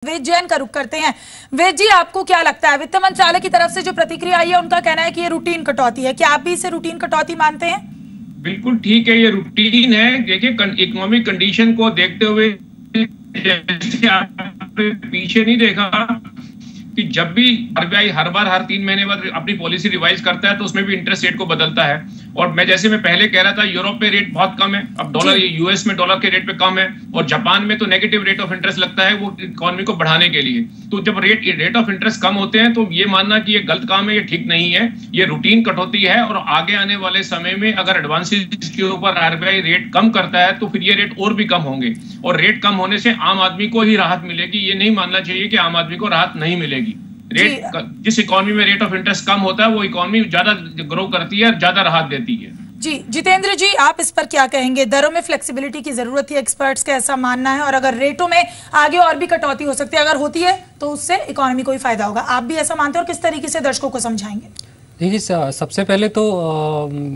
वेद जैन का रुख करते हैं। वेद जी, आपको क्या लगता है, वित्त मंत्रालय की तरफ से जो प्रतिक्रिया आई है उनका कहना है कि ये रूटीन कटौती है, क्या आप भी इसे रूटीन कटौती मानते हैं? बिल्कुल ठीक है, ये रूटीन है। देखिए, इकोनॉमिक कंडीशन को देखते हुए जैसे आपने पीछे नहीं देखा कि जब भी आरबीआई हर बार हर 3 महीने बाद अपनी पॉलिसी रिवाइज करता है तो उसमें भी इंटरेस्ट रेट को बदलता है। और मैं पहले कह रहा था, यूरोप में रेट बहुत कम है, अब डॉलर यूएस में डॉलर के रेट पे कम है, और जापान में तो नेगेटिव रेट ऑफ इंटरेस्ट लगता है वो इकोनॉमी को बढ़ाने के लिए। तो जब रेट ऑफ इंटरेस्ट कम होते हैं तो ये मानना कि ये गलत काम है, ये ठीक नहीं है, ये रूटीन कटौती है। और आगे आने वाले समय में अगर एडवांसेस के ऊपर आरबीआई रेट कम करता है तो फिर ये रेट और भी कम होंगे, और रेट कम होने से आम आदमी को ही राहत मिलेगी। ये नहीं मानना चाहिए कि आम आदमी को राहत नहीं मिलेगी। जिस इकोनॉमी में रेट ऑफ इंटरेस्ट कम होता है वो इकोनॉमी ज्यादा ग्रो करती है, ज्यादा राहत देती है। जी जितेंद्र जी, आप इस पर क्या कहेंगे? दरों में फ्लेक्सिबिलिटी की जरूरत है, एक्सपर्ट्स का ऐसा मानना है, और अगर रेटों में आगे और भी कटौती हो सकती है, अगर होती है तो उससे इकोनॉमी को ही फायदा होगा। आप भी ऐसा मानते हैं, और किस तरीके से दर्शकों को समझाएंगे? देखिए, सबसे पहले तो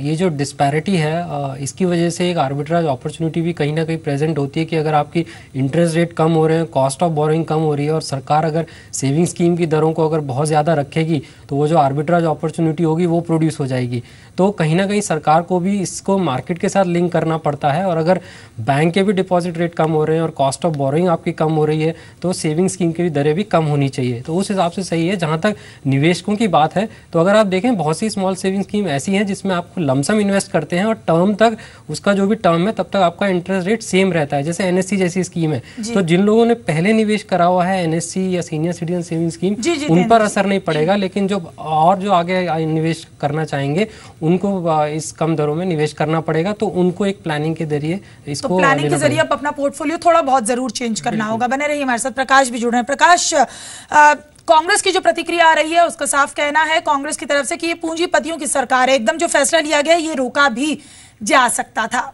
ये जो डिस्पैरिटी है इसकी वजह से एक आर्बिट्राज अपॉर्चुनिटी भी कहीं ना कहीं प्रेजेंट होती है कि अगर आपकी इंटरेस्ट रेट कम हो रहे हैं, कॉस्ट ऑफ बोरोइंग कम हो रही है, और सरकार अगर सेविंग स्कीम की दरों को अगर बहुत ज़्यादा रखेगी तो वो जो आर्बिट्राज अपॉर्चुनिटी होगी वो प्रोड्यूस हो जाएगी। तो कहीं ना कहीं सरकार को भी इसको मार्केट के साथ लिंक करना पड़ता है, और अगर बैंक के भी डिपॉजिट रेट कम हो रहे हैं और कॉस्ट ऑफ बोरोइंग आपकी कम हो रही है तो सेविंग स्कीम की दरें भी कम होनी चाहिए। तो उस हिसाब से सही है। जहाँ तक निवेशकों की बात है तो अगर आप देखें, बहुत सी स्मॉल सेविंग स्कीम ऐसी हैं जिसमें आपको लमसम इन्वेस्ट करते हैं और टर्म तक, उसका जो भी टर्म है तब तक आपका इंटरेस्ट रेट सेम रहता है, जैसे एनएससी जैसी स्कीम है। तो जिन लोगों ने पहले निवेश करा हुआ है एनएससी या सीनियर सिटीजन सेविंग स्कीम, उन पर असर नहीं पड़ेगा, लेकिन जो आगे निवेश करना चाहेंगे उनको इस कम दरों में निवेश करना पड़ेगा। तो उनको एक प्लानिंग के जरिए इसको प्लानिंग के जरिए अपना पोर्टफोलियो थोड़ा बहुत जरूर चेंज करना होगा। बने रहिए हमारे साथ, प्रकाश भी जुड़ रहे हैं। प्रकाश, कांग्रेस की जो प्रतिक्रिया आ रही है उसका साफ कहना है कांग्रेस की तरफ से कि ये पूंजीपतियों की सरकार है, एकदम जो फैसला लिया गया ये रोका भी जा सकता था।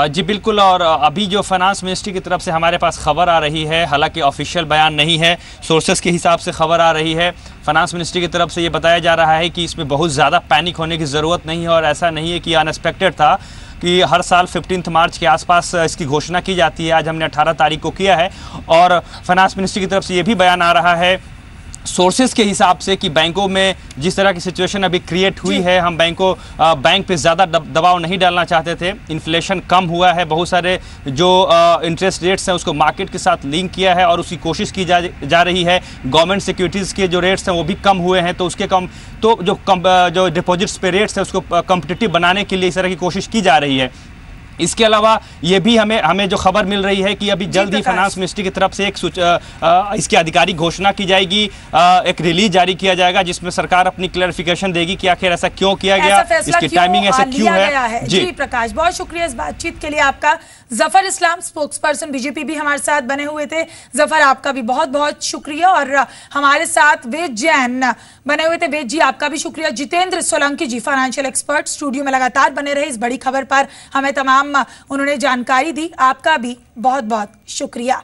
जी बिल्कुल, और अभी जो फाइनेंस मिनिस्ट्री की तरफ से हमारे पास खबर आ रही है, हालांकि ऑफिशियल बयान नहीं है, सोर्सेस के हिसाब से खबर आ रही है, फाइनेंस मिनिस्ट्री की तरफ से ये बताया जा रहा है कि इसमें बहुत ज़्यादा पैनिक होने की ज़रूरत नहीं है, और ऐसा नहीं है कि अनएक्सपेक्टेड था कि हर साल 15 मार्च के आसपास इसकी घोषणा की जाती है। आज हमने 18 तारीख को किया है, और फाइनेंस मिनिस्ट्री की तरफ से ये भी बयान आ रहा है सोर्सेज के हिसाब से कि बैंकों में जिस तरह की सिचुएशन अभी क्रिएट हुई है, हम बैंक पे ज़्यादा दबाव नहीं डालना चाहते थे। इन्फ्लेशन कम हुआ है, बहुत सारे जो इंटरेस्ट रेट्स हैं उसको मार्केट के साथ लिंक किया है और उसकी कोशिश की जा रही है। गवर्नमेंट सिक्योरिटीज़ के जो रेट्स हैं वो भी कम हुए हैं, तो उसके जो डिपॉजिट्स पे रेट्स हैं उसको कम्पिटिटिव बनाने के लिए इस तरह की कोशिश की जा रही है। इसके अलावा ये भी हमें जो खबर मिल रही है कि अभी जल्द ही फाइनेंस मिनिस्ट्री की तरफ से इसकी आधिकारिक घोषणा की जाएगी, एक रिलीज जारी किया जाएगा जिसमें सरकार अपनी क्लैरिफिकेशन देगी कि आखिर ऐसा क्यों किया गया, इसकी टाइमिंग ऐसे क्यों है। जी प्रकाश, बहुत शुक्रिया इस बातचीत के लिए आपका। Zafar Islam, spokes person BJP, भी हमारे साथ बने हुए थे। जफर, आपका भी बहुत बहुत शुक्रिया। और हमारे साथ वेद जैन बने हुए थे। वेद जी, आपका भी शुक्रिया। जितेंद्र सोलंकी जी, फाइनेंशियल एक्सपर्ट, स्टूडियो में लगातार बने रहे, इस बड़ी खबर पर हमें तमाम उन्होंने जानकारी दी। आपका भी बहुत बहुत शुक्रिया।